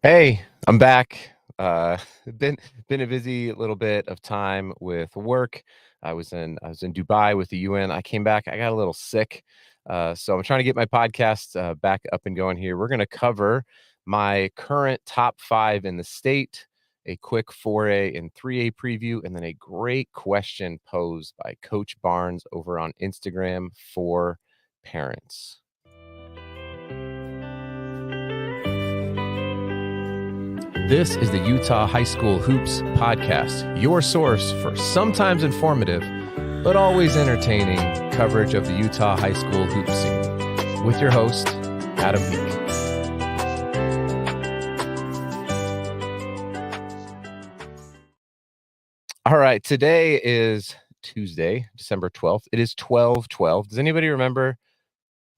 Hey, I'm back. Uh, been been a busy little bit of time with work. I was in Dubai with the UN. I came back. I got a little sick, so I'm trying to get my podcast back up and going here. We're going to cover my current top five in the state, a quick 4A and 3A preview, and then a great question posed by Coach Barnes over on Instagram for parents. This is the Utah High School Hoops Podcast, your source for sometimes informative, but always entertaining coverage of the Utah High School Hoop scene. With your host, Adam Beek. All right, today is Tuesday, December 12th. It is 12/12. Does anybody remember it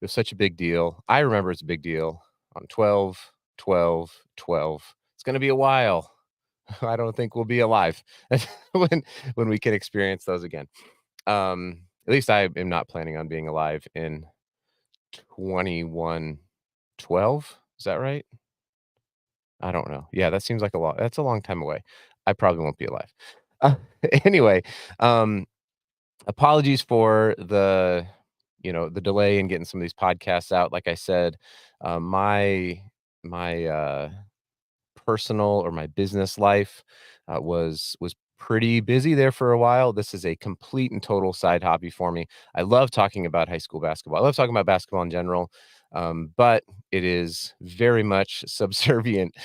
was such a big deal? I remember it's a big deal on 12/12/12. It's going to be a while. I don't think we'll be alive when we can experience those again. At least I am not planning on being alive in 2112. Is that right? I don't know. Yeah, that seems like a lot. That's a long time away. I probably won't be alive. Uh, anyway, um, apologies for the delay in getting some of these podcasts out. Like I said, my personal or my business life was pretty busy there for a while. This is a complete and total side hobby for me. I love talking about high school basketball. I love talking about basketball in general, but it is very much subservient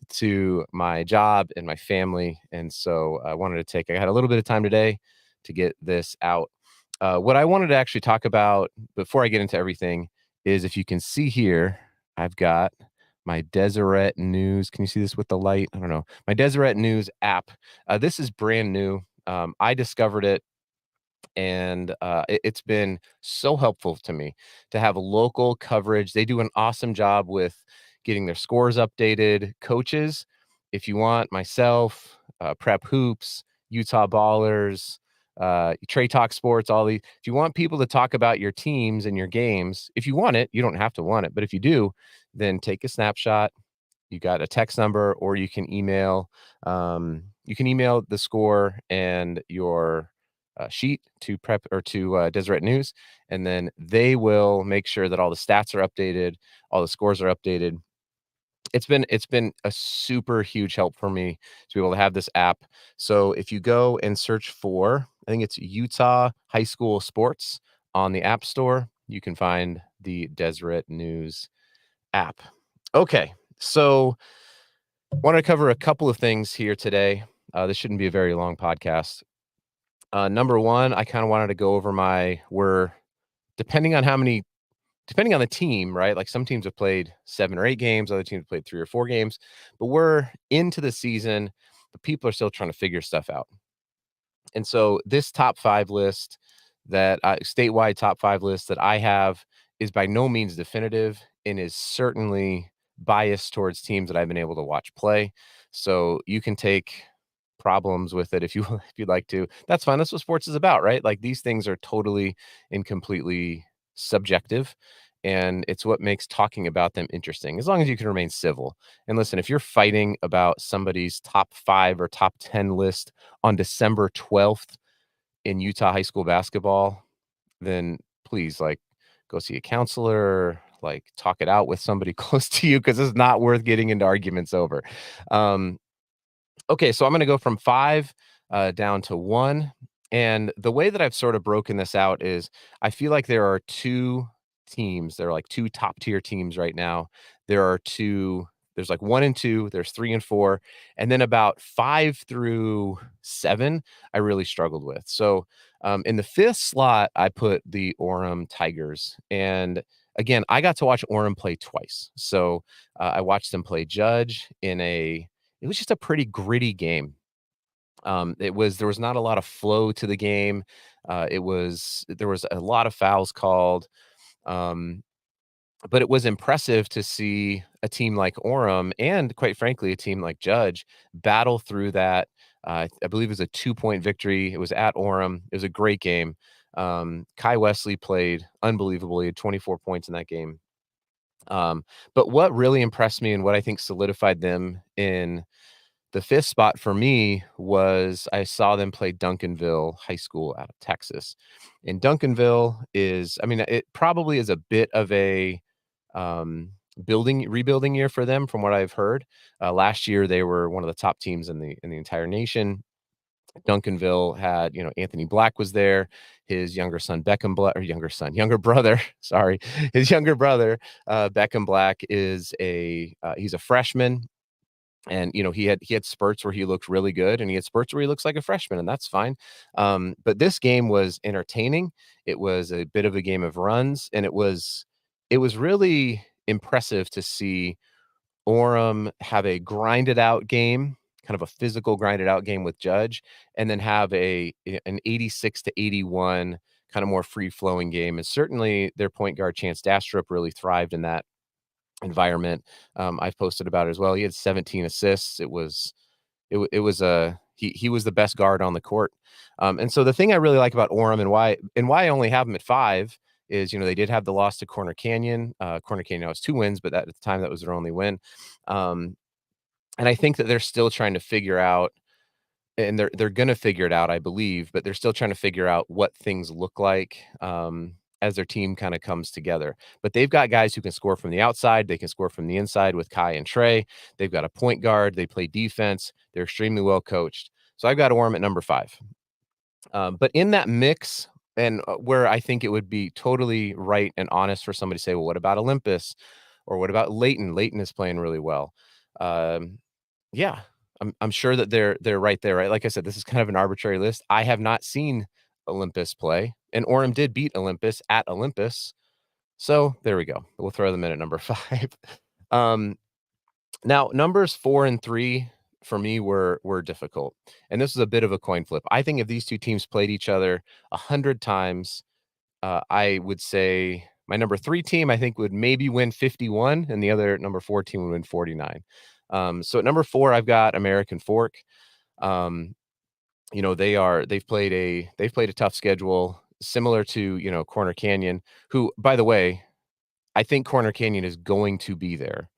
to my job and my family. And so I had a little bit of time today to get this out. What I wanted to actually talk about before I get into everything is, if you can see here, I've got my Deseret News. Can you see this with the light? I don't know. My Deseret News app. This is brand new. I discovered it, and it's been so helpful to me to have local coverage. They do an awesome job with getting their scores updated. Coaches, if you want myself, Prep Hoops, Utah Ballers, Trey Talk Sports, all these. If you want people to talk about your teams and your games, if you want it, you don't have to want it, but if you do, then take a snapshot. You got a text number, or you can email. You can email the score and your sheet to Prep or to Deseret News, and then they will make sure that all the stats are updated, all the scores are updated. It's been a super huge help for me to be able to have this app. So if you go and search for, I think it's Utah High School Sports on the App Store, you can find the Deseret News app. Okay, so I want to cover a couple of things here today. This shouldn't be a very long podcast. Number one, I kind of wanted to go over we're depending on depending on the team, right? Like, some teams have played 7 or 8 games, other teams have played 3 or 4 games, but we're into the season, but people are still trying to figure stuff out. And so this top 5 list statewide top 5 list that I have is by no means definitive, and is certainly biased towards teams that I've been able to watch play. So you can take problems with it if you if you'd like to. That's fine. That's what sports is about, right? Like, these things are totally and completely subjective, and it's what makes talking about them interesting, as long as you can remain civil. And listen, if you're fighting about somebody's top 5 or top 10 list on December 12th in Utah high school basketball, then please, like, go see a counselor, like, talk it out with somebody close to you, because it's not worth getting into arguments over. Um, okay, so I'm going to go from 5 down to 1. And the way that I've sort of broken this out is, I feel like there are 2 teams. There are like 2 top tier teams right now. There's like 1 and 2, there's 3 and 4, and then about 5 through 7 I really struggled with. So in the 5th slot, I put the Orem Tigers. And again, I got to watch Orem play twice. So I watched them play Judge it was just a pretty gritty game. There was not a lot of flow to the game. There was a lot of fouls called. Um, but it was impressive to see a team like Orem, and quite frankly, a team like Judge, battle through that. I believe it was a 2-point victory. It was at Orem. It was a great game. Kai Wesley played unbelievably. He had 24 points in that game. Um, but what really impressed me and what I think solidified them in the 5th spot for me was I saw them play Duncanville High School out of Texas. And Duncanville is, I mean, it probably is a bit of a um, rebuilding year for them from what I've heard. Last year they were one of the top teams in the entire nation. Duncanville had, Anthony Black was there. His younger son, Beckham Black, or younger brother, sorry, his younger brother, Beckham Black he's a freshman, and he had spurts where he looked really good, and he had spurts where he looks like a freshman, and that's fine. But this game was entertaining. It was a bit of a game of runs, and it was really impressive to see Orem have a grinded out game, kind of a physical grinded out game with Judge, and then have an 86 to 81 kind of more free flowing game. And certainly their point guard Chance Dastrup really thrived in that environment. I've posted about it as well. He had 17 assists. It was he was the best guard on the court. And so the thing I really like about Orem and why I only have him at 5 is, they did have the loss to Corner Canyon. Corner Canyon was 2 wins, but at the time that was their only win. Um, and I think that they're still trying to figure out, and they're gonna figure it out, I believe, but they're still trying to figure out what things look like, as their team kinda comes together. But they've got guys who can score from the outside, they can score from the inside with Kai and Trey. They've got a point guard, they play defense, they're extremely well coached. So I've got Orem at number 5. But in that mix, and where I think it would be totally right and honest for somebody to say, "Well, what about Olympus? Or what about Layton?" Layton is playing really well. Um, yeah, I'm sure that they're right there, right? Like I said, this is kind of an arbitrary list. I have not seen Olympus play, and Orem did beat Olympus at Olympus. So there we go. We'll throw them in at number 5. Um, Now numbers 4 and 3 for me were difficult, and this is a bit of a coin flip. I think if these 2 teams played each other 100 times, I would say my number 3 team, I think, would maybe win 51, and the other number 4 team would win 49. So at number 4, I've got American Fork. Um, they've played a tough schedule similar to, Corner Canyon, who, by the way, I think Corner Canyon is going to be there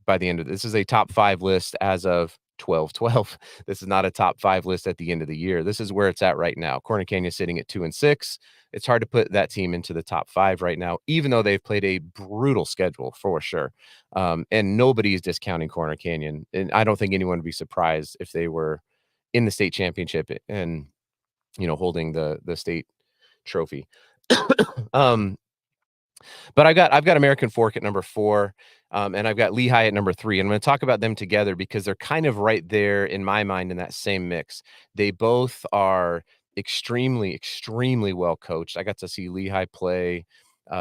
by the end of this is a top 5 list as of 12/12. This is not a top 5 list at the end of the year. This is where it's at right now. Corner Canyon sitting at 2 and 6. It's hard to put that team into the top 5 right now, even though they've played a brutal schedule for sure. And nobody is discounting Corner Canyon. And I don't think anyone would be surprised if they were in the state championship and, holding the state trophy. um, but I've got American Fork at number 4, and I've got Lehigh at number 3. And I'm gonna talk about them together because they're kind of right there in my mind in that same mix. They both are extremely, extremely well coached. I got to see Lehigh play,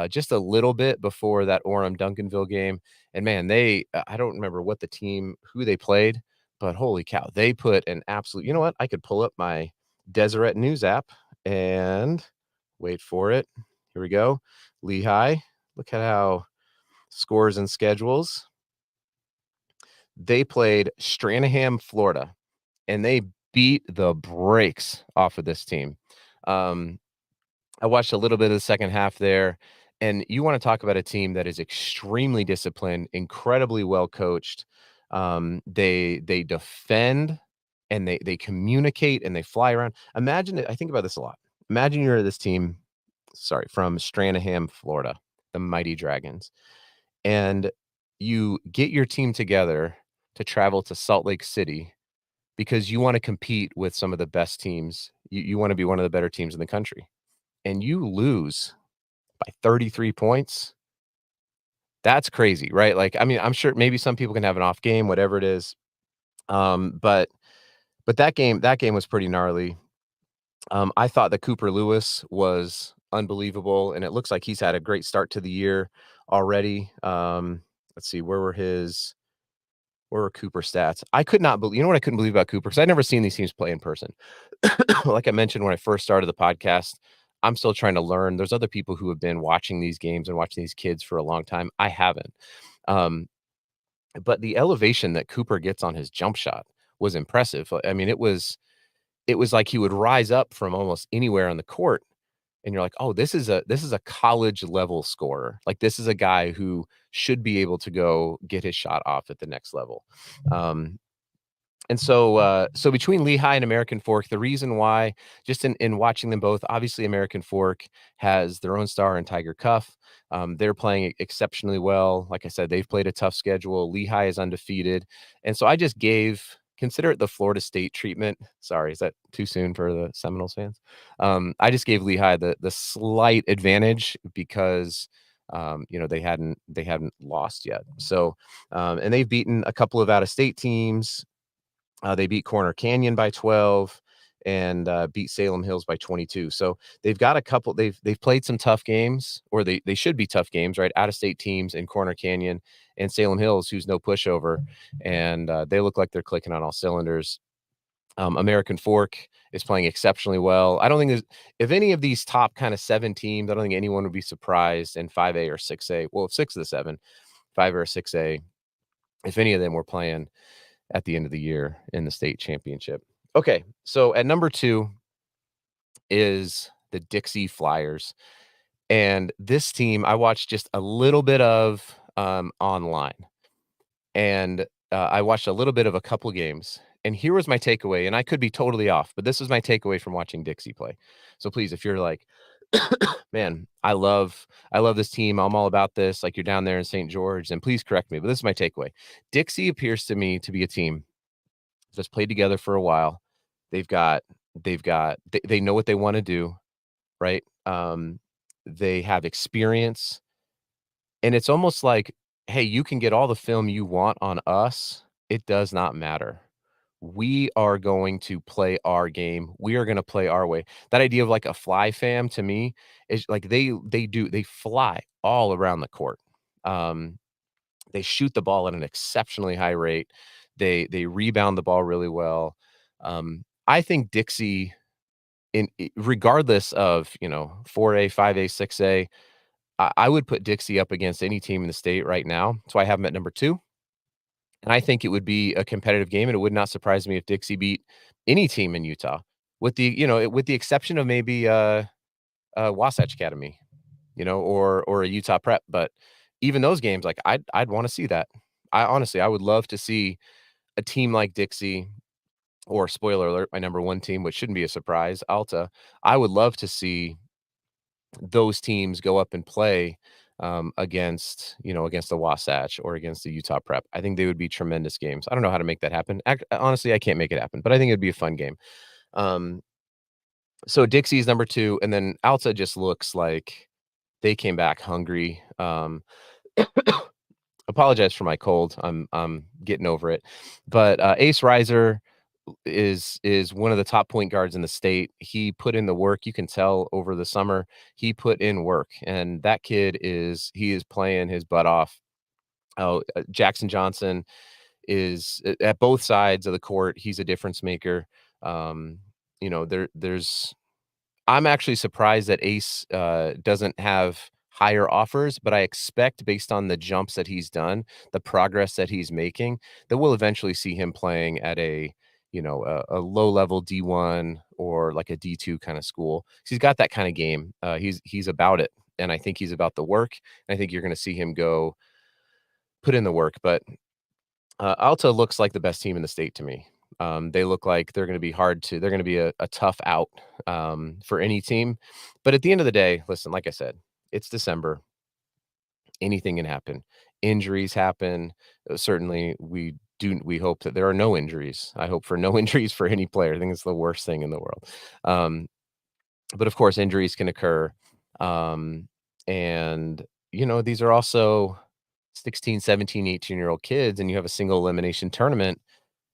just a little bit before that Orem Duncanville game, and man, I don't remember who they played, but holy cow, they put an absolute, you know what? I could pull up my Deseret News app and wait for it. Here we go. Lehigh. Look at how scores and schedules. They played Stranahan, Florida, and they beat the brakes off of this team. Um, I watched a little bit of the second half there, and you want to talk about a team that is extremely disciplined, incredibly well coached. They defend and they communicate and they fly around. Imagine it. I think about this a lot. Imagine you're this team, sorry, from Stranahan, Florida, the Mighty Dragons, and you get your team together to travel to Salt Lake City because you want to compete with some of the best teams. You want to be one of the better teams in the country, and you lose by 33 points. That's crazy, right? Like, I mean, I'm sure maybe some people can have an off game, whatever it is. But that game was pretty gnarly. I thought that Cooper Lewis was unbelievable, and it looks like he's had a great start to the year already. Let's see, where were Cooper stats? I could not believe, you know what I couldn't believe about Cooper? Because I'd never seen these teams play in person. Like I mentioned when I first started the podcast, I'm still trying to learn. There's other people who have been watching these games and watching these kids for a long time. I haven't. Um, but the elevation that Cooper gets on his jump shot was impressive. I mean, it was like he would rise up from almost anywhere on the court and you're like, "Oh, this is a college level scorer. Like, this is a guy who should be able to go get his shot off at the next level." Um, so between Lehigh and American Fork, the reason why, just in watching them both, obviously American Fork has their own star in Tiger Cuff. They're playing exceptionally well. Like I said, they've played a tough schedule. Lehigh is undefeated, and so I just consider it the Florida State treatment. Sorry, is that too soon for the Seminoles fans? I just gave Lehigh the slight advantage because they hadn't lost yet. So and they've beaten a couple of out of state teams. They beat Corner Canyon by 12 and beat Salem Hills by 22. So they've got a couple. They've played some tough games, or they should be tough games, right? Out of state teams in Corner Canyon and Salem Hills, who's no pushover, and they look like they're clicking on all cylinders. American Fork is playing exceptionally well. I don't think there's if any of these top kind of 7 teams, I don't think anyone would be surprised in 5A or 6A. Well, 6 of the 7, 5 or 6A, if any of them were playing at the end of the year in the state championship. Okay, so at number 2 is the Dixie Flyers, and this team I watched just a little bit of, online, and, I watched a little bit of a couple games, and here was my takeaway, and I could be totally off, but this was my takeaway from watching Dixie play. So please, if you're like, "Man, I love this team, I'm all about this," like, you're down there in St. George, then please correct me, but this is my takeaway. Dixie appears to me to be a team that's played together for a while. They've got they know what they wanna do, right? They have experience, and it's almost like, "Hey, you can get all the film you want on us. It does not matter. We are going to play our game. We are gonna play our way." That idea of like a fly fam to me is like they fly all around the court. Um, they shoot the ball at an exceptionally high rate. They rebound the ball really well. I think Dixie, regardless of 4A, 5A, 6A, I would put Dixie up against any team in the state right now. So I have them at number 2, and I think it would be a competitive game, and it would not surprise me if Dixie beat any team in Utah, with the exception of maybe Wasatch Academy, or a Utah Prep. But even those games, like I'd want to see that. I honestly, I would love to see a team like Dixie, or spoiler alert, my number 1 team, which shouldn't be a surprise, Alta. I would love to see those teams go up and play, against the Wasatch or against the Utah Prep. I think they would be tremendous games. I don't know how to make that happen. Honestly, I can't make it happen, but I think it'd be a fun game. Um, so Dixie's number 2, and then Alta just looks like they came back hungry. Apologize for my cold. I'm getting over it. But Ace Riser is one of the top point guards in the state. He put in the work. You can tell over the summer he put in work, and that kid is playing his butt off. Oh, Jackson Johnson is at both sides of the court. He's a difference maker. Um, there's I'm actually surprised that Ace, doesn't have higher offers, but I expect based on the jumps that he's done, the progress that he's making, that we'll eventually see him playing at a low level D1 or like a D2 kinda school. He's got that kinda game. He's about it, and I think he's about the work, and I think you're gonna see him go put in the work. But Alta looks like the best team in the state to me. They look like they're gonna be a tough out, for any team. But at the end of the day, listen, like I said, it's December. Anything can happen. Injuries happen. Certainly, we hope that there are no injuries. I hope for no injuries for any player. I think it's the worst thing in the world. Um, but of course, injuries can occur. Um, and these are also 16, 17, 18-year-old kids, and you have a single elimination tournament.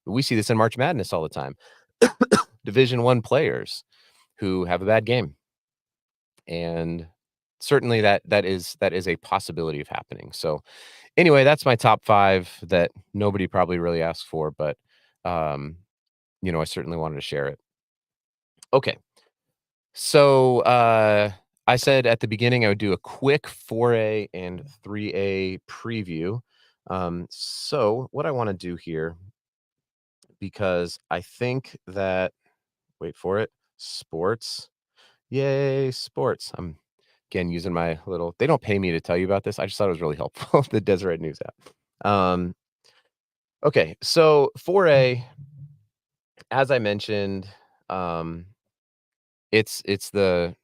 We see this in March Madness all the time. Division 1 players who have a bad game, and certainly that is a possibility of happening. So, anyway, that's my top 5 that nobody probably really asked for, but, um, I certainly wanted to share it. Okay. So, I said at the beginning I would do a quick 4A and 3A preview. So what I wanna do here, because I think that wait for it, sports. Yay, sports. I'm again using my little they don't pay me to tell you about this. I just thought it was really helpful, the Deseret News app. Okay, so 4A, as I mentioned, um, it's the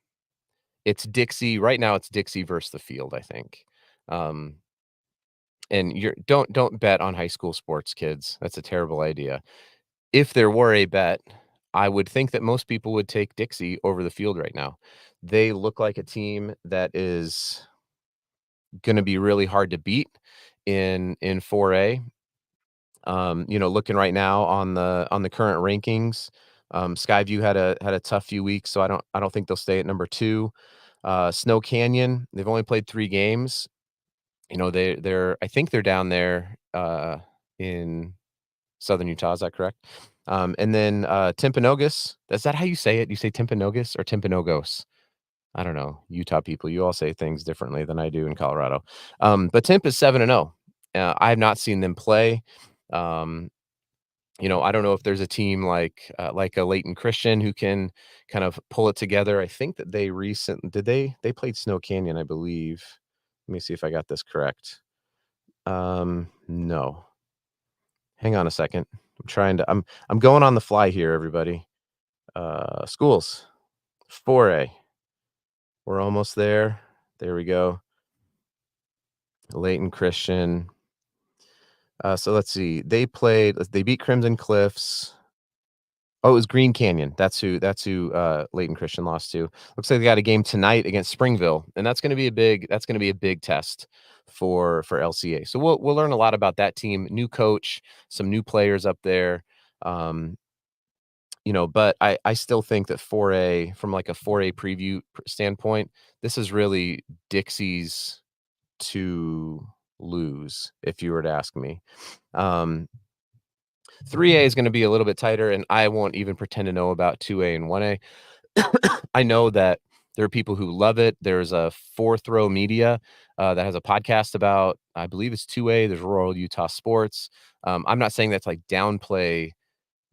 it's Dixie. Right now it's Dixie versus the field, I think. Um, and you're don't bet on high school sports, kids. That's a terrible idea. If there were a bet, I would think that most people would take Dixie over the field right now. They look like a team that is gonna be really hard to beat in 4A. Looking right now on the current rankings, Skyview had a tough few weeks, so I don't think they'll stay at number 2. Snow Canyon, they've only played 3 games. They're I think they're down there, in Southern Utah, is that correct? And then, Timpanogos, is that how you say it? You say Timpanogos or Timpanogos? I don't know, Utah people, you all say things differently than I do in Colorado. But Timp is 7-0. I have not seen them play. Um, I don't know if there's a team like a Leighton Christian who can kind of pull it together. I think that they played Snow Canyon, I believe. Let me see if I got this correct. No. Hang on a second. I'm going on the fly here, everybody. Schools, 4A. We're almost there. There we go. Leighton Christian. So let's see. They beat Crimson Cliffs. Oh, it was Green Canyon. That's who Leighton Christian lost to. Looks like they got a game tonight against Springville, and that's gonna be a big test for LCA. So we'll learn a lot about that team. New coach, some new players up there. Um, but I still think that 4A, from like a 4A preview standpoint, this is really Dixie's to lose, if you were to ask me. Um, 3A is gonna be a little bit tighter, and I won't even pretend to know about 2A and 1A. I know that there are people who love it. There's a Fourth Row Media, that has a podcast about, I believe it's 2A. There's Rural Utah Sports. I'm not saying that's like downplay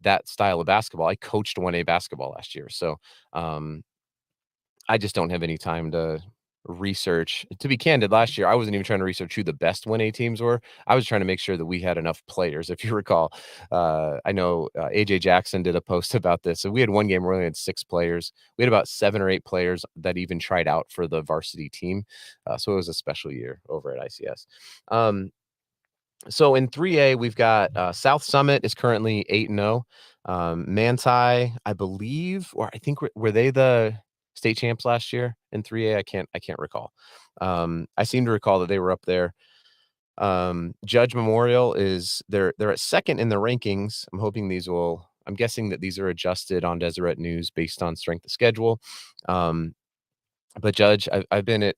that style of basketball. I coached 1A basketball last year, so, um, I just don't have any time to research. To be candid, last year, I wasn't even trying to research who the best 1A teams were. I was trying to make sure that we had enough players. If you recall, I know AJ Jackson did a post about this. So we had one game where we only had 6 players. We had about 7 or 8 players that even tried out for the varsity team. So it was a special year over at ICS. Um, so in 3A, we've got South Summit is currently 8-0. Manti, I believe, or I think were they the state champs last year in 3A? I can't recall. I seem to recall that they were up there. Judge Memorial they're at second in the rankings. I'm guessing that these are adjusted on Deseret News based on strength of schedule. Um, but Judge, I've been at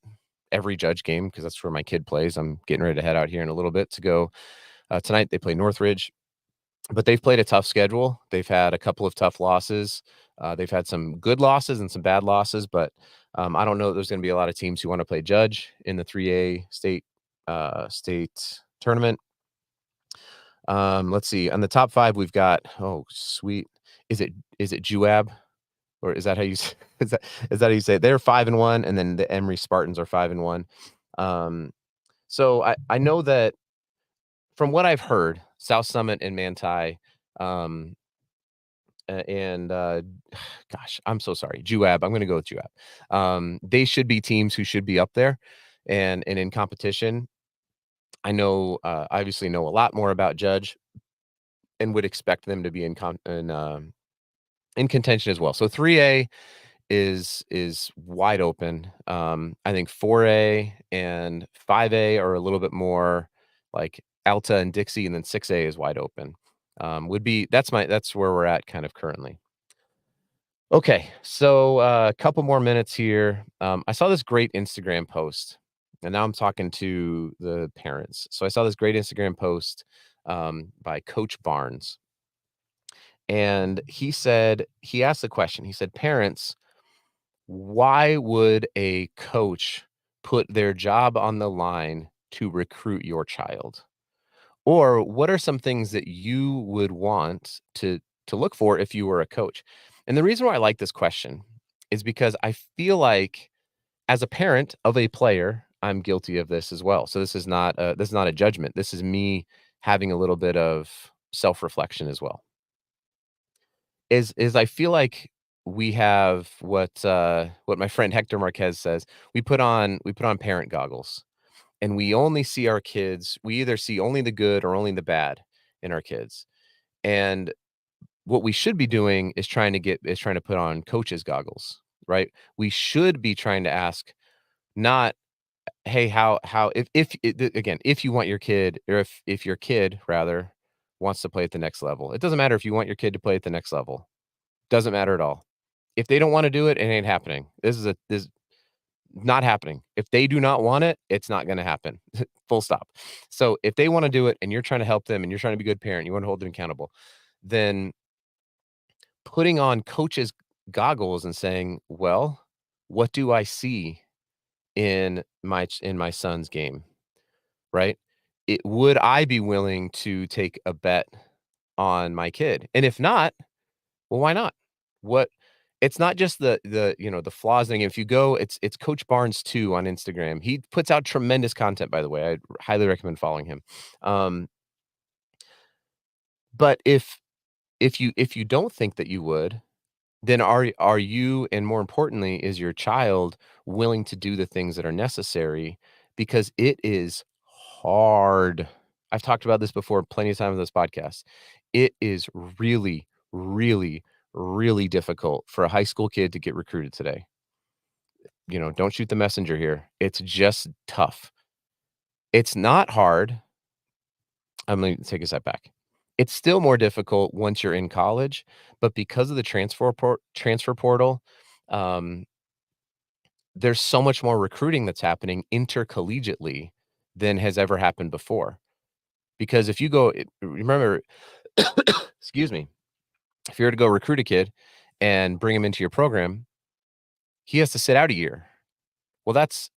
every Judge game because that's where my kid plays. I'm getting ready to head out here in a little bit to go. Tonight they play Northridge, but they've played a tough schedule. They've had a couple of tough losses. They've had some good losses and some bad losses, but I don't know that there's going to be a lot of teams who want to play Judge in the 3A state tournament. Let's see. On the top 5, we've got, oh sweet, is it Juab, or is that how you is that how you say it? They're 5-1, and then the Emory Spartans are 5-1. Um, so I know that from what I've heard, South Summit and Manti, um, and gosh, I'm so sorry, Juab. I'm going to go with Juab. They should be teams who should be up there, and in competition. I know, obviously know a lot more about Judge, and would expect them to be in contention as well. So 3A is wide open. I think 4A and 5A are a little bit more like Alta and Dixie, and then 6A is wide open. Would be that's where we're at kind of currently. Okay, so a couple more minutes here. I saw this great Instagram post, and now I'm talking to the parents. So I saw this great Instagram post by Coach Barnes, and he asked the question. He said, "Parents, why would a coach put their job on the line to recruit your child? Or what are some things that you would want to look for if you were a coach?" And the reason why I like this question is because I feel like as a parent of a player, I'm guilty of this as well. So this is not a judgment. This is me having a little bit of self-reflection as well. Is I feel like we have what my friend Hector Marquez says, we put on parent goggles, and we only see our kids, we either see only the good or only the bad in our kids. And what we should be doing is trying to put on coach's goggles, right? We should be trying to ask, not, "Hey, how if it the again, if you want your kid, or if your kid rather wants to play at the next level." It doesn't matter if you want your kid to play at the next level. Doesn't matter at all. If they don't wanna do it, it ain't happening. This not happening. If they do not want it, it's not gonna happen. Full stop. So, if they wanna do it and you're trying to help them and you're trying to be a good parent, you wanna hold them accountable, then putting on coach's goggles and saying, "Well, what do I see in my son's game?" Right? Would I be willing to take a bet on my kid? And if not, well, why not? What It's not just the flaws in the game. If you go, it's Coach Barnes 2 on Instagram. He puts out tremendous content, by the way. I'd highly recommend following him. Um, but if you don't think that you would, then are you, and more importantly, is your child willing to do the things that are necessary? Because it is hard. I've talked about this before plenty of times on this podcast. It is really, really, really difficult for a high school kid to get recruited today. Don't shoot the messenger here. It's just tough. It's not hard. I'm gonna take a step back. It's still more difficult once you're in college, but because of the transfer portal, um, there's so much more recruiting that's happening intercollegiately than has ever happened before. Because if you go remember, excuse me, if you were to go recruit a kid and bring him into your program, he has to sit out a year. Well, that's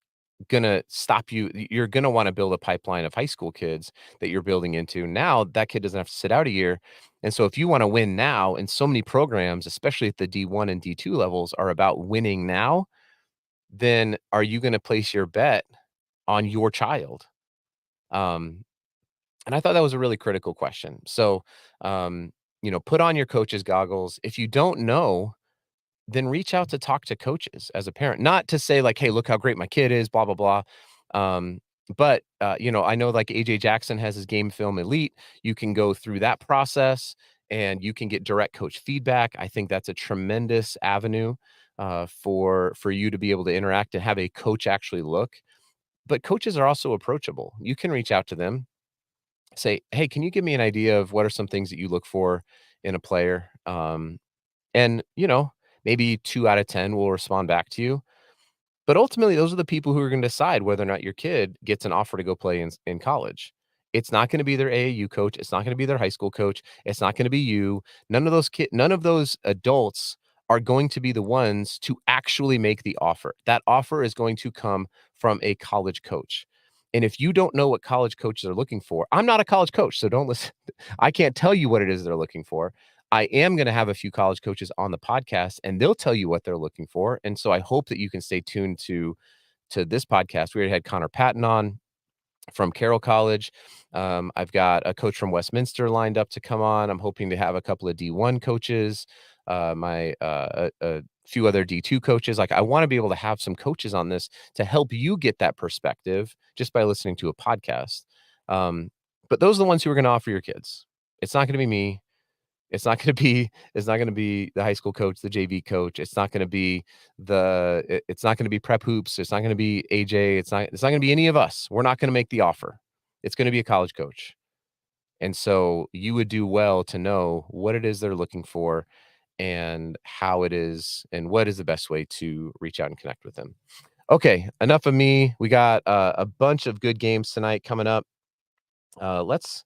gonna stop you. You're gonna wanna build a pipeline of high school kids that you're building into. Now, that kid doesn't have to sit out a year, and so if you wanna win now, and so many programs, especially at the D1 and D2 levels, are about winning now, then are you gonna place your bet on your child? Um, and I thought that was a really critical question. So, put on your coach's goggles. If you don't know, then reach out to talk to coaches as a parent. Not to say like, "Hey, look how great my kid is, blah, blah, blah." I know like AJ Jackson has his Game Film Elite. You can go through that process and you can get direct coach feedback. I think that's a tremendous avenue for you to be able to interact and have a coach actually look. But coaches are also approachable. You can reach out to them, say, "Hey, can you give me an idea of what are some things that you look for in a player?" And maybe 2 out of 10 will respond back to you. But ultimately, those are the people who are gonna decide whether or not your kid gets an offer to go play in college. It's not gonna be their AAU coach, it's not gonna be their high school coach, it's not gonna be you. None of those adults are going to be the ones to actually make the offer. That offer is going to come from a college coach. And if you don't know what college coaches are looking for, I'm not a college coach, so don't listen. I can't tell you what it is they're looking for. I am gonna have a few college coaches on the podcast, and they'll tell you what they're looking for, and so I hope that you can stay tuned to this podcast. We already had Connor Patton on from Carroll College. I've got a coach from Westminster lined up to come on. I'm hoping to have a couple of D1 coaches, a few other D2 coaches. Like, I wanna be able to have some coaches on this to help you get that perspective just by listening to a podcast. Um, but those are the ones who are gonna offer your kids. It's not gonna be me. It's not gonna be the high school coach, the JV coach. It's not gonna be Prep Hoops. It's not gonna be AJ. It's not gonna be any of us. We're not gonna make the offer. It's gonna be a college coach. And so you would do well to know what it is they're looking for and how it is and what is the best way to reach out and connect with them. Okay, enough of me. We got a bunch of good games tonight coming up. Let's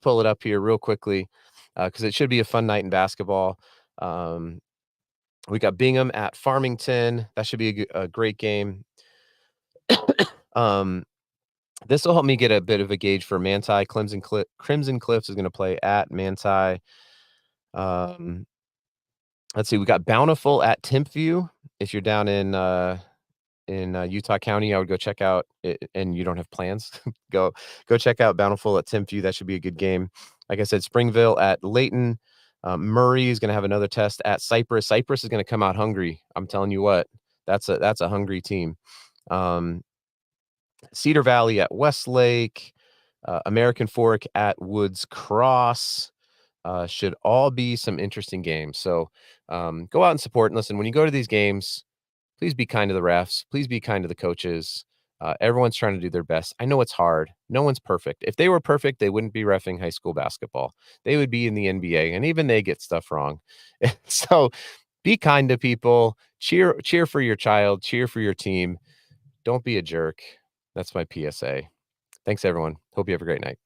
pull it up here real quickly because it should be a fun night in basketball. Um, we got Bingham at Farmington. That should be a great game. Um, this will help me get a bit of a gauge for Manti. Crimson Cliffs is going to play at Manti. Um, Let's see, we got Bountiful at Timpview. If you're down in Utah County, I would go check out it, and you don't have plans, go check out Bountiful at Timpview. That should be a good game. Like I said, Springville at Layton. Murray is going to have another test at Cypress. Cypress is going to come out hungry. I'm telling you what, that's a hungry team. Cedar Valley at Westlake, American Fork at Woods Cross. Should all be some interesting games. So go out and support. And listen, when you go to these games, please be kind to the refs. Please be kind to the coaches. Everyone's trying to do their best. I know it's hard. No one's perfect. If they were perfect, they wouldn't be reffing high school basketball. They would be in the NBA, and even they get stuff wrong. So be kind to people. Cheer for your child. Cheer for your team. Don't be a jerk. That's my PSA. Thanks, everyone. Hope you have a great night.